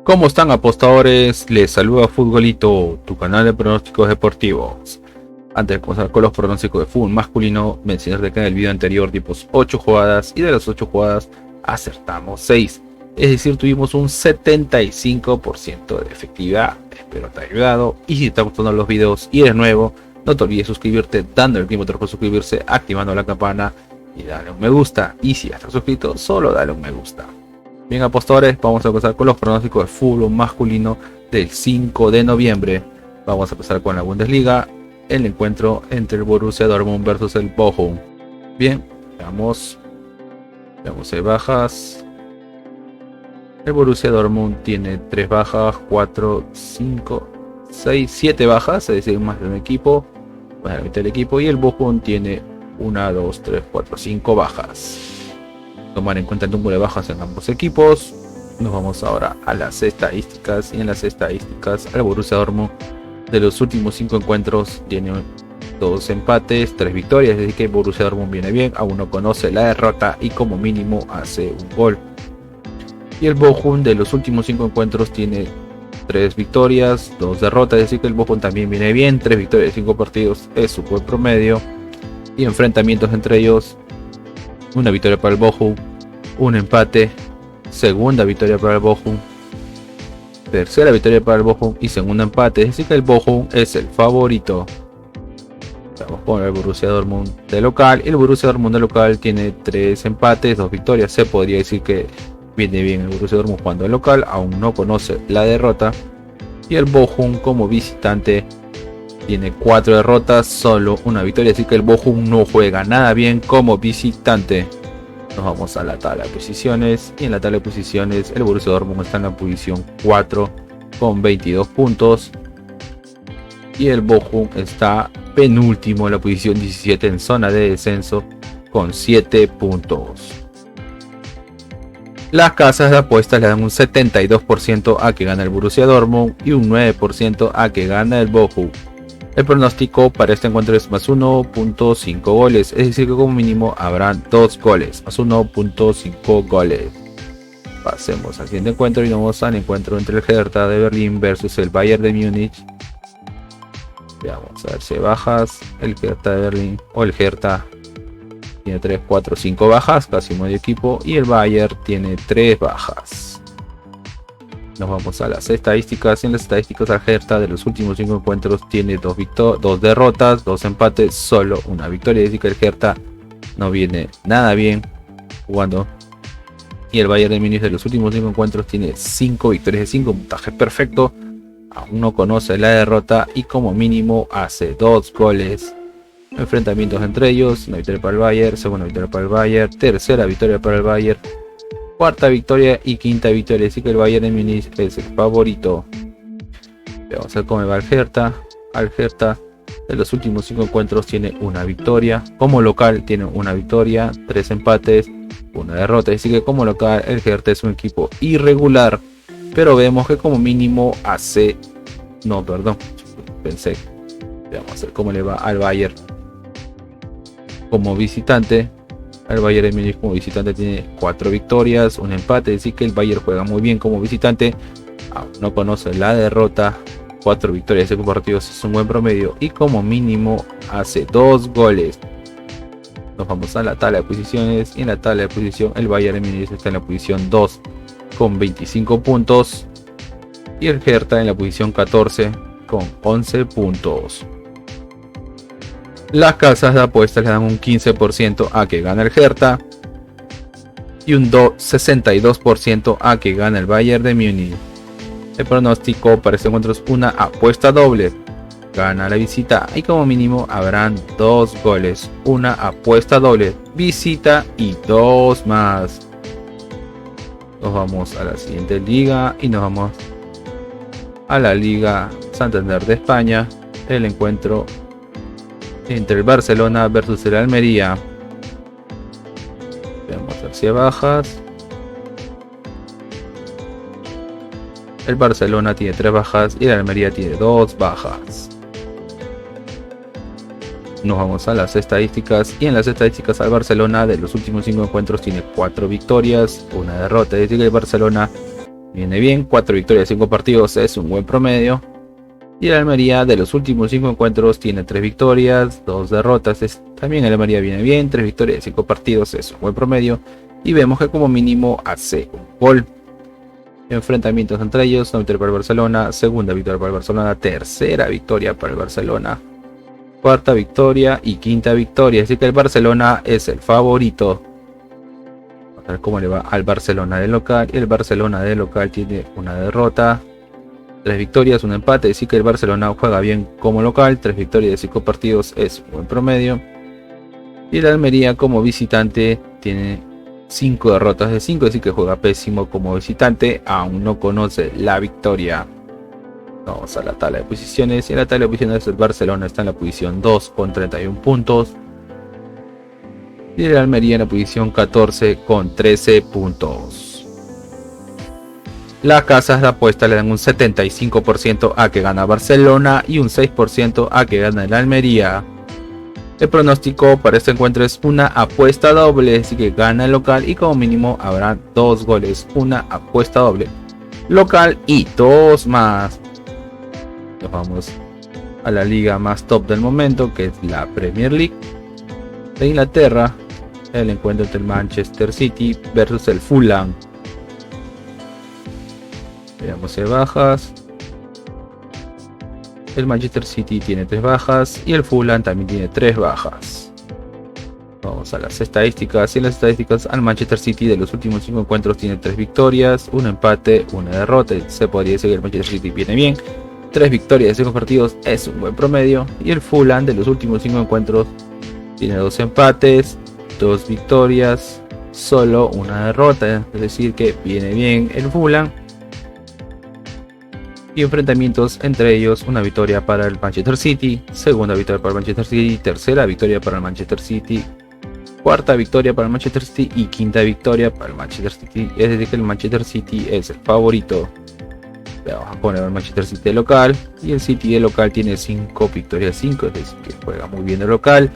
¿Cómo están, apostadores? Les saluda Futbolito, tu canal de pronósticos deportivos. Antes de comenzar con los pronósticos de fútbol masculino, mencionar que en el video anterior dimos 8 jugadas y de las 8 jugadas acertamos 6. Es decir, tuvimos un 75% de efectividad. Espero te haya ayudado. Y si te están gustando los videos y eres nuevo, no te olvides suscribirte dando el mismo por suscribirse, activando la campana y dale un me gusta. Y si ya estás suscrito, solo dale un me gusta. Bien, apostadores, vamos a empezar con los pronósticos de fútbol masculino del 5 de noviembre. Vamos a empezar con la Bundesliga, el encuentro entre el Borussia Dortmund versus el Bochum. Bien, veamos bajas. El Borussia Dortmund tiene 3 bajas, 4, 5, 6, 7 bajas, es decir, más de un equipo, más de la mitad del equipo. Y el Bochum tiene 1, 2, 3, 4, 5 bajas. Tomar en cuenta el número de bajas en ambos equipos. Nos vamos ahora a las estadísticas. Y en las estadísticas, el Borussia Dortmund de los últimos 5 encuentros tiene 2 empates, 3 victorias. Es decir, que el Borussia Dortmund viene bien, aún no conoce la derrota y como mínimo hace un gol. Y el Bochum de los últimos 5 encuentros tiene 3 victorias, 2 derrotas. Es decir, que el Bochum también viene bien, 3 victorias de 5 partidos es su buen promedio. Y enfrentamientos entre ellos: una victoria para el Bochum, un empate, segunda victoria para el Bochum, tercera victoria para el Bochum y segundo empate. Es decir, que el Bochum es el favorito. Vamos con el Borussia Dortmund de local. El Borussia Dortmund de local tiene 3 empates, 2 victorias. Se podría decir que viene bien el Borussia Dortmund jugando de local, aún no conoce la derrota. Y el Bochum como visitante tiene 4 derrotas, solo una victoria, así que el Bochum no juega nada bien como visitante. Nos vamos a la tabla de posiciones, y en la tabla de posiciones el Borussia Dortmund está en la posición 4 con 22 puntos. Y el Bochum está penúltimo en la posición 17 en zona de descenso con 7 puntos. Las casas de apuestas le dan un 72% a que gana el Borussia Dortmund y un 9% a que gana el Bochum. El pronóstico para este encuentro es más 1.5 goles, es decir que como mínimo habrán 2 goles, más 1.5 goles. Pasemos al siguiente encuentro y nos vamos al encuentro entre el Hertha de Berlín versus el Bayern de Múnich. Veamos a ver si hay bajas. El Hertha de Berlín o el Hertha tiene 3, 4, 5 bajas, casi medio equipo, y el Bayern tiene 3 bajas. Nos vamos a las estadísticas. En las estadísticas, el Hertha de los últimos 5 encuentros tiene 2 derrotas, 2 empates, solo una victoria. Es decir, que el Hertha no viene nada bien jugando. Y el Bayern de Múnich de los últimos 5 encuentros tiene 5 victorias de 5, puntaje perfecto. Aún no conoce la derrota y como mínimo hace 2 goles. Enfrentamientos entre ellos: una victoria para el Bayern, segunda victoria para el Bayern, tercera victoria para el Bayern, cuarta victoria y quinta victoria. Así que el Bayern de Múnich es el favorito. Vamos a ver cómo va el Hertha. Al Hertha de los últimos 5 encuentros tiene una victoria. Como local tiene una victoria, 3 empates, una derrota. Así que como local el Hertha es un equipo irregular, pero vemos que como mínimo hace... No, perdón, pensé. Vamos a ver cómo le va al Bayern como visitante. El Bayern de Múnich como visitante tiene 4 victorias, un empate, así que el Bayern juega muy bien como visitante. Aún no conoce la derrota. 4 victorias de 5 partidos es un buen promedio y como mínimo hace 2 goles. Nos vamos a la tabla de posiciones, y en la tabla de posición el Bayern de Múnich está en la posición 2 con 25 puntos y el Hertha en la posición 14 con 11 puntos. Las casas de apuestas le dan un 15% a que gana el Hertha y un 62% a que gana el Bayern de Múnich. El pronóstico para este encuentro es una apuesta doble. Gana la visita y como mínimo habrán 2 goles. Una apuesta doble, visita y 2 más. Nos vamos a la siguiente liga y nos vamos a la Liga Santander de España. El encuentro entre el Barcelona versus el Almería. Veamos hacia bajas. El Barcelona tiene 3 bajas y el Almería tiene 2 bajas. Nos vamos a las estadísticas, y en las estadísticas al Barcelona de los últimos 5 encuentros tiene 4 victorias, una derrota. Es decir que el Barcelona viene bien, 4 victorias, 5 partidos es un buen promedio. Y el Almería de los últimos 5 encuentros tiene 3 victorias, 2 derrotas. También el Almería viene bien, 3 victorias, 5 partidos es un buen promedio. Y vemos que como mínimo hace un gol. Enfrentamientos entre ellos, una victoria para el Barcelona, segunda victoria para el Barcelona, tercera victoria para el Barcelona, cuarta victoria y quinta victoria. Así que el Barcelona es el favorito. A ver cómo le va al Barcelona de local. El Barcelona de local tiene una derrota, 3 victorias, un empate. Así que el Barcelona juega bien como local, 3 victorias de 5 partidos es un buen promedio. Y el Almería como visitante tiene 5 derrotas de 5, así que juega pésimo como visitante, aún no conoce la victoria. Vamos a la tabla de posiciones, y en la tabla de posiciones el Barcelona está en la posición 2 con 31 puntos. Y el Almería en la posición 14 con 13 puntos. Las casas de apuesta le dan un 75% a que gana Barcelona y un 6% a que gana el Almería. El pronóstico para este encuentro es una apuesta doble, así que gana el local y como mínimo habrá 2 goles, una apuesta doble local y 2 más. Nos vamos a la liga más top del momento, que es la Premier League de Inglaterra. El encuentro entre el Manchester City versus el Fulham. Veamos de bajas. El Manchester City tiene 3 bajas y el Fulham también tiene 3 bajas. Vamos a las estadísticas. Y en las estadísticas, al Manchester City de los últimos 5 encuentros tiene 3 victorias, un empate, una derrota. Se podría decir que el Manchester City viene bien. 3 victorias de 5 partidos es un buen promedio. Y el Fulham de los últimos 5 encuentros tiene 2 empates, 2 victorias, solo una derrota. Es decir que viene bien el Fulham. Y enfrentamientos entre ellos, una victoria para el Manchester City, segunda victoria para el Manchester City, tercera victoria para el Manchester City, cuarta victoria para el Manchester City y quinta victoria para el Manchester City. Es decir que el Manchester City es el favorito. Vamos a poner al Manchester City de local, y el City de local tiene 5 victorias 5, es decir que juega muy bien de local,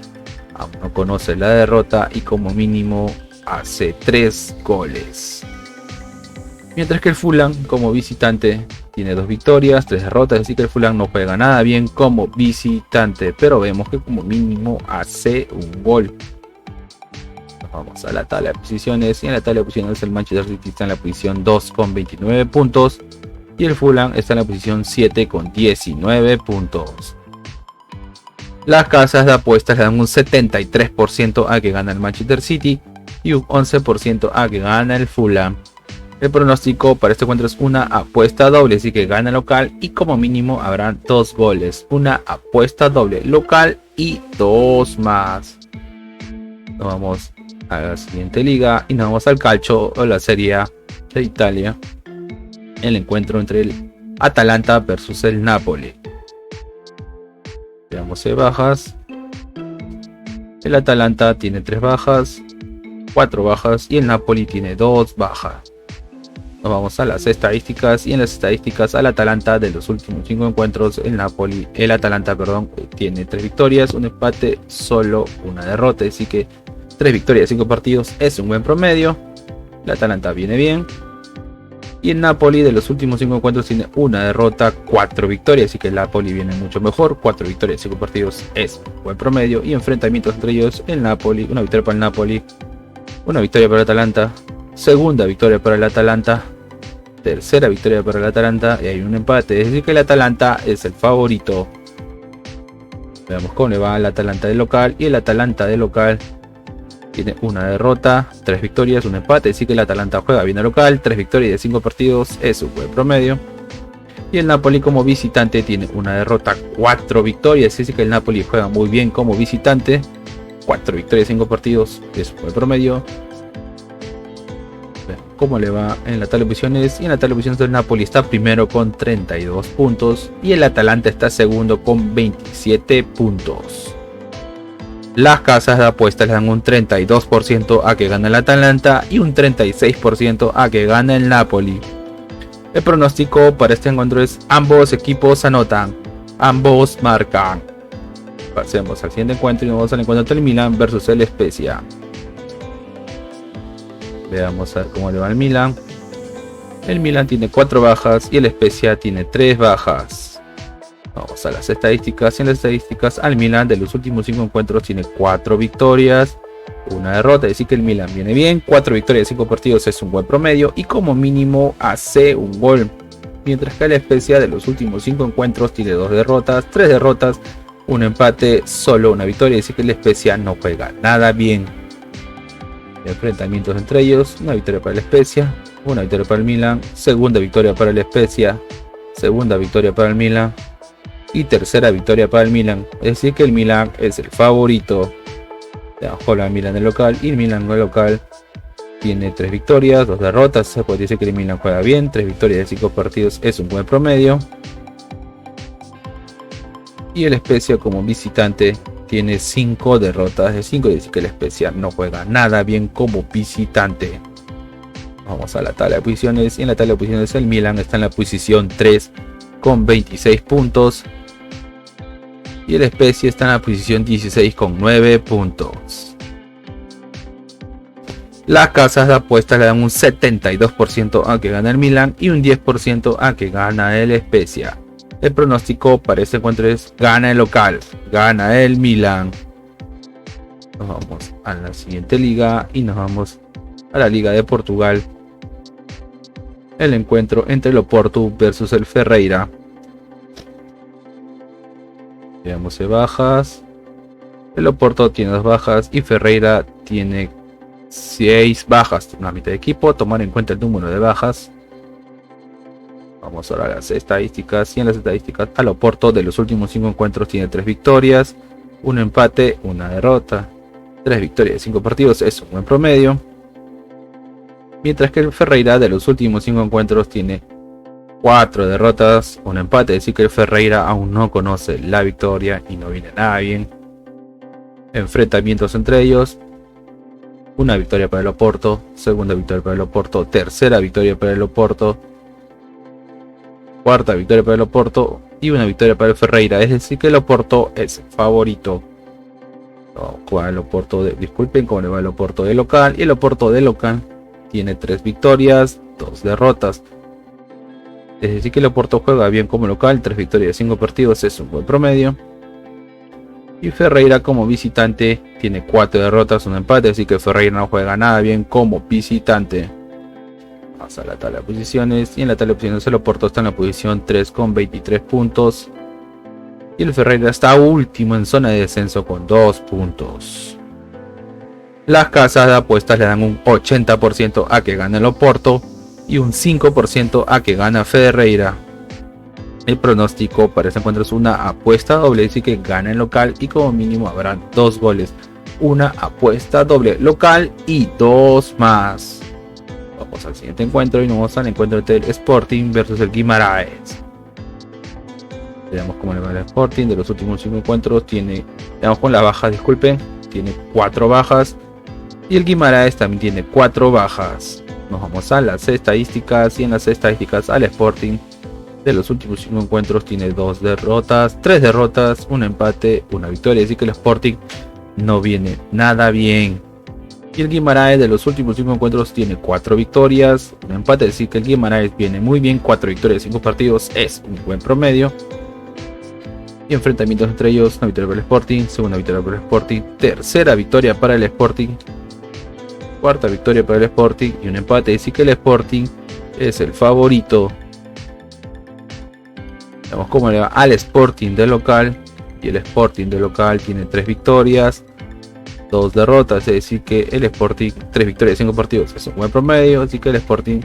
aún no conoce la derrota y como mínimo hace 3 goles. Mientras que el Fulham como visitante tiene 2 victorias, 3 derrotas, así que el Fulham no juega nada bien como visitante, pero vemos que como mínimo hace un gol. Vamos a la tabla de posiciones, y en la tabla de posiciones el Manchester City está en la posición 2 con 29 puntos y el Fulham está en la posición 7 con 19 puntos. Las casas de apuestas le dan un 73% a que gana el Manchester City y un 11% a que gana el Fulham. El pronóstico para este encuentro es una apuesta doble, así que gana local y como mínimo habrán 2 goles. Una apuesta doble local y 2 más. Nos vamos a la siguiente liga y nos vamos al calcio o la Serie A de Italia. El encuentro entre el Atalanta versus el Napoli. Veamos de bajas. El Atalanta tiene 3 bajas, 4 bajas y el Napoli tiene 2 bajas. Nos vamos a las estadísticas, y en las estadísticas al Atalanta de los últimos 5 encuentros el Atalanta tiene 3 victorias, un empate, solo una derrota, así que 3 victorias, 5 partidos es un buen promedio. El Atalanta viene bien. Y el Napoli de los últimos 5 encuentros tiene una derrota, 4 victorias, así que el Napoli viene mucho mejor. 4 victorias, 5 partidos es un buen promedio. Y enfrentamientos entre ellos, el Napoli, una victoria para el Napoli, una victoria para el Atalanta, segunda victoria para el Atalanta, tercera victoria para el Atalanta y hay un empate, es decir que el Atalanta es el favorito. Veamos cómo le va al Atalanta de local, y el Atalanta de local tiene una derrota, 3 victorias, un empate, es decir que el Atalanta juega bien de local, 3 victorias de 5 partidos es un buen promedio. Y el Napoli como visitante tiene una derrota, 4 victorias, es decir que el Napoli juega muy bien como visitante, 4 victorias, 5 partidos es un buen promedio. Cómo le va en la tabla de posiciones, y en la tabla de posiciones del Napoli está primero con 32 puntos y el Atalanta está segundo con 27 puntos. Las casas de apuestas le dan un 32% a que gana el Atalanta y un 36% a que gana el Napoli. El pronóstico para este encuentro es ambos equipos anotan, ambos marcan. Pasemos al siguiente encuentro y nos vamos al encuentro entre el Milan versus el Spezia. Veamos a ver cómo le va al Milan. El Milan tiene 4 bajas y el Spezia tiene 3 bajas. Vamos a las estadísticas. En las estadísticas, al Milan de los últimos 5 encuentros tiene 4 victorias, 1 derrota. Es decir que el Milan viene bien. 4 victorias de 5 partidos es un buen promedio y como mínimo hace un gol. Mientras que el Spezia de los últimos 5 encuentros tiene 2 derrotas, 3 derrotas, un empate, solo una victoria. Es decir que el Spezia no juega nada bien. Enfrentamientos entre ellos: una victoria para el Spezia, una victoria para el Milan, segunda victoria para el Spezia, segunda victoria para el Milan y tercera victoria para el Milan. Es decir que el Milan es el favorito. Juega el Milan del local y el Milan del local tiene 3 victorias, 2 derrotas. Se puede decir que el Milan juega bien. 3 victorias de 5 partidos es un buen promedio. Y el Spezia como visitante tiene 5 derrotas de 5. Es decir que el Spezia no juega nada bien como visitante. Vamos a la tabla de posiciones. Y en la tabla de posiciones el Milan está en la posición 3 con 26 puntos. Y el Spezia está en la posición 16 con 9 puntos. Las casas de apuestas le dan un 72% a que gana el Milan y un 10% a que gana el Spezia. El pronóstico para este encuentro es: gana el local, gana el Milan. Nos vamos a la siguiente liga y nos vamos a la Liga de Portugal. El encuentro entre el Oporto versus el Ferreira. Veamos bajas. El Oporto tiene 2 bajas y Ferreira tiene 6 bajas. Una mitad de equipo. Tomar en cuenta el número de bajas. Vamos ahora a las estadísticas. Y en las estadísticas, al Oporto de los últimos 5 encuentros tiene 3 victorias, 1 empate, 1 derrota. 3 victorias de 5 partidos es un buen promedio. Mientras que el Ferreira de los últimos 5 encuentros tiene 4 derrotas, 1 empate. Es decir que el Ferreira aún no conoce la victoria y no viene nada bien. Enfrentamientos entre ellos: una victoria para el Oporto, segunda victoria para el Oporto, tercera victoria para el Oporto, cuarta victoria para el Oporto y una victoria para el Ferreira. Es decir que el Oporto es favorito. Disculpen cómo le va el Oporto de local. Y el Oporto de local tiene 3 victorias, 2 derrotas. Es decir que el Oporto juega bien como local. 3 victorias de 5 partidos es un buen promedio. Y Ferreira como visitante tiene 4 derrotas, 1 empate. Así que Ferreira no juega nada bien como visitante. Vamos a la tabla de posiciones. Y en la tabla de posiciones el Oporto está en la posición 3 con 23 puntos. Y el Ferreira está último en zona de descenso con 2 puntos. Las casas de apuestas le dan un 80% a que gane el Oporto y un 5% a que gana Ferreira. El pronóstico para este encuentro es una apuesta doble, es decir que gana el local y como mínimo habrán 2 goles. Una apuesta doble local y 2 más. Vamos al siguiente encuentro y nos vamos al encuentro entre el Sporting versus el Guimarães. Veamos cómo le va el Sporting. De los últimos 5 encuentros veamos con la baja, disculpen, tiene 4 bajas. Y el Guimarães también tiene 4 bajas. Nos vamos a las estadísticas y en las estadísticas al Sporting de los últimos 5 encuentros tiene 2 derrotas, 3 derrotas, 1 empate, 1 victoria. Así que el Sporting no viene nada bien. Y el Guimarães de los últimos 5 encuentros tiene 4 victorias, 1 empate. Es decir que el Guimarães viene muy bien. 4 victorias de 5 partidos es un buen promedio. Y enfrentamientos entre ellos: una victoria para el Sporting, segunda victoria para el Sporting, tercera victoria para el Sporting, cuarta victoria para el Sporting y un empate. Así que el Sporting es el favorito. Veamos cómo le va al Sporting de local. Y el Sporting de local tiene 3 victorias, 2 derrotas. Es decir que el Sporting, 3 victorias de 5 partidos es un buen promedio. Así que el Sporting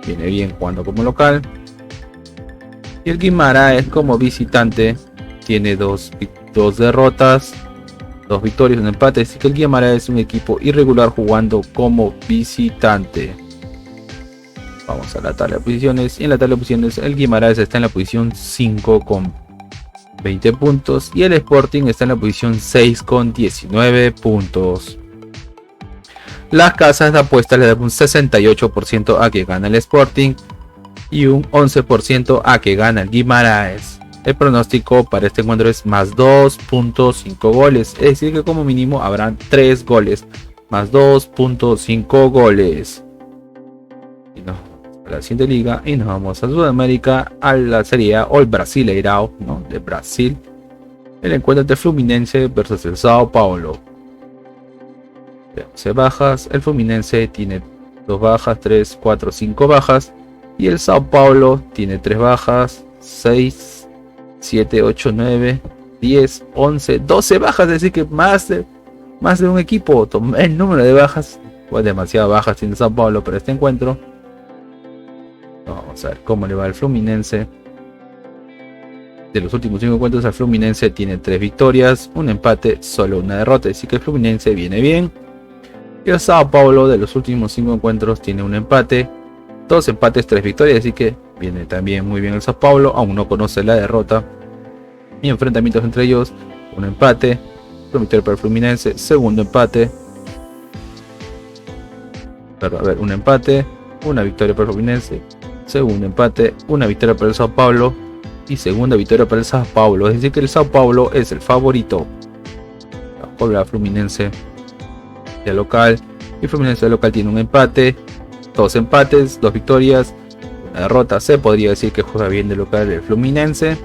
viene bien jugando como local. Y el Guimarães como visitante tiene 2 derrotas, 2 victorias, un empate. Así que el Guimarães es un equipo irregular jugando como visitante. Vamos a la tabla de posiciones. Y en la tabla de posiciones el Guimarães está en la posición 5 con 20 puntos. Y el Sporting está en la posición 6 con 19 puntos. Las casas de apuestas le dan un 68% a que gana el Sporting y un 11% a que gana el Guimarães. El pronóstico para este encuentro es más 2.5 goles. Es decir que como mínimo habrán 3 goles. Más 2.5 goles. Y no, la siguiente liga y nos vamos a Sudamérica, a la Serie A o el Brasileirao, ¿no? De Brasil. El encuentro entre Fluminense versus el Sao Paulo. 11 bajas, el Fluminense tiene 2 bajas, 3, 4, 5 bajas. Y el Sao Paulo tiene 3 bajas, 6, 7, 8, 9, 10, 11, 12 bajas. Es decir que más de un equipo. El número de bajas, pues demasiadas bajas tiene Sao Paulo para este encuentro. Vamos a ver cómo le va al Fluminense. De los últimos 5 encuentros, el Fluminense tiene 3 victorias, un empate, solo una derrota. Así que el Fluminense viene bien. Y el Sao Paulo de los últimos 5 encuentros tiene un empate, 2 empates, 3 victorias. Así que viene también muy bien el Sao Paulo, aún no conoce la derrota. Y enfrentamientos entre ellos, un empate, una victoria para el Fluminense, segundo empate. Un empate, una victoria para el Fluminense, segundo empate, una victoria para el Sao Paulo y segunda victoria para el Sao Paulo. Es decir que el Sao Paulo es el favorito. Vuelve a Fluminense de local. Y Fluminense de local tiene un empate, 2 empates, 2 victorias, una derrota. Se podría decir que juega bien de local el Fluminense.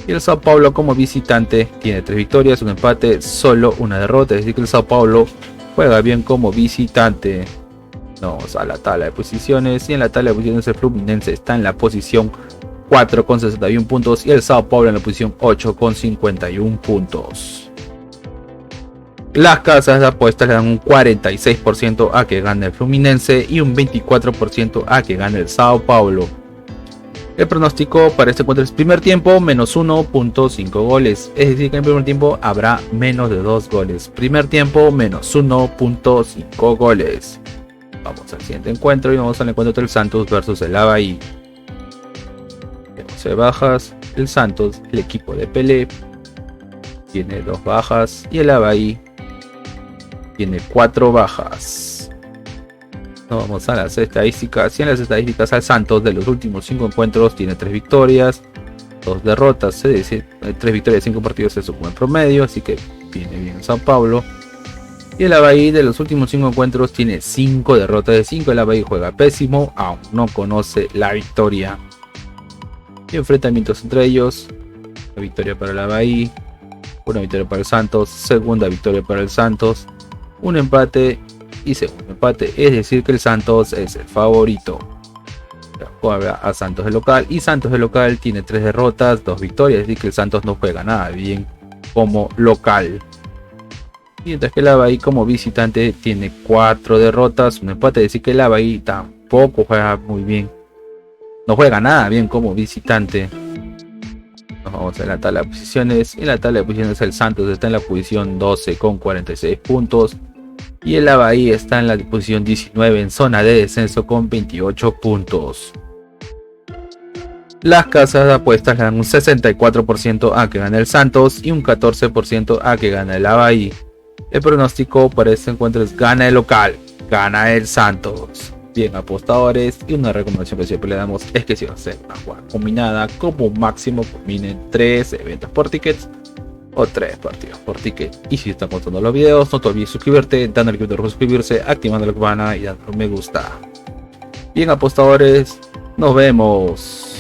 Y el Sao Paulo como visitante tiene 3 victorias, un empate, solo una derrota. Es decir que el Sao Paulo juega bien como visitante. Vamos a la tabla de posiciones. Y en la tabla de posiciones el Fluminense está en la posición 4 con 61 puntos. Y el Sao Paulo en la posición 8 con 51 puntos. Las casas de apuestas le dan un 46% a que gane el Fluminense y un 24% a que gane el Sao Paulo. El pronóstico para este encuentro es primer tiempo menos 1.5 goles. Es decir que en el primer tiempo habrá menos de 2 goles. Primer tiempo menos 1.5 goles. Vamos al siguiente encuentro y vamos al encuentro entre el Santos versus el Avaí. 11 bajas. El Santos, el equipo de Pelé, tiene 2 bajas y el Avaí tiene 4 bajas. Vamos a las estadísticas. Y en las estadísticas, al Santos de los últimos 5 encuentros tiene 3 victorias, 2 derrotas. Es decir, 3 victorias, 5 partidos es un buen promedio. Así que viene bien Sao Paulo. Y el Avaí de los últimos 5 encuentros tiene 5 derrotas de 5. El Avaí juega pésimo, aún no conoce la victoria. Y enfrentamientos entre ellos: una victoria para el Avaí, una victoria para el Santos, segunda victoria para el Santos, un empate y segundo empate. Es decir que el Santos es el favorito. Juega a Santos de local y Santos de local tiene 3 derrotas, 2 victorias. Es decir que el Santos no juega nada bien como local. Mientras que el Avaí como visitante tiene 4 derrotas, un empate. Es decir que el Avaí tampoco juega muy bien. No juega nada bien como visitante. Nos vamos a la tabla de posiciones. En la tabla de posiciones el Santos está en la posición 12 con 46 puntos. Y el Avaí está en la posición 19 en zona de descenso con 28 puntos. Las casas de apuestas le dan un 64% a que gane el Santos y un 14% a que gane el Avaí. El pronóstico para este encuentro es gana el local, gana el Santos. Bien, apostadores, y una recomendación que siempre le damos es que si va a ser una jugada combinada, como máximo combinen 3 eventos por tickets o 3 partidos por ticket. Y si están gustando los videos, no te olvides suscribirte, dándole clic de suscribirse, activando la campana y dándole un me gusta. Bien, apostadores, nos vemos.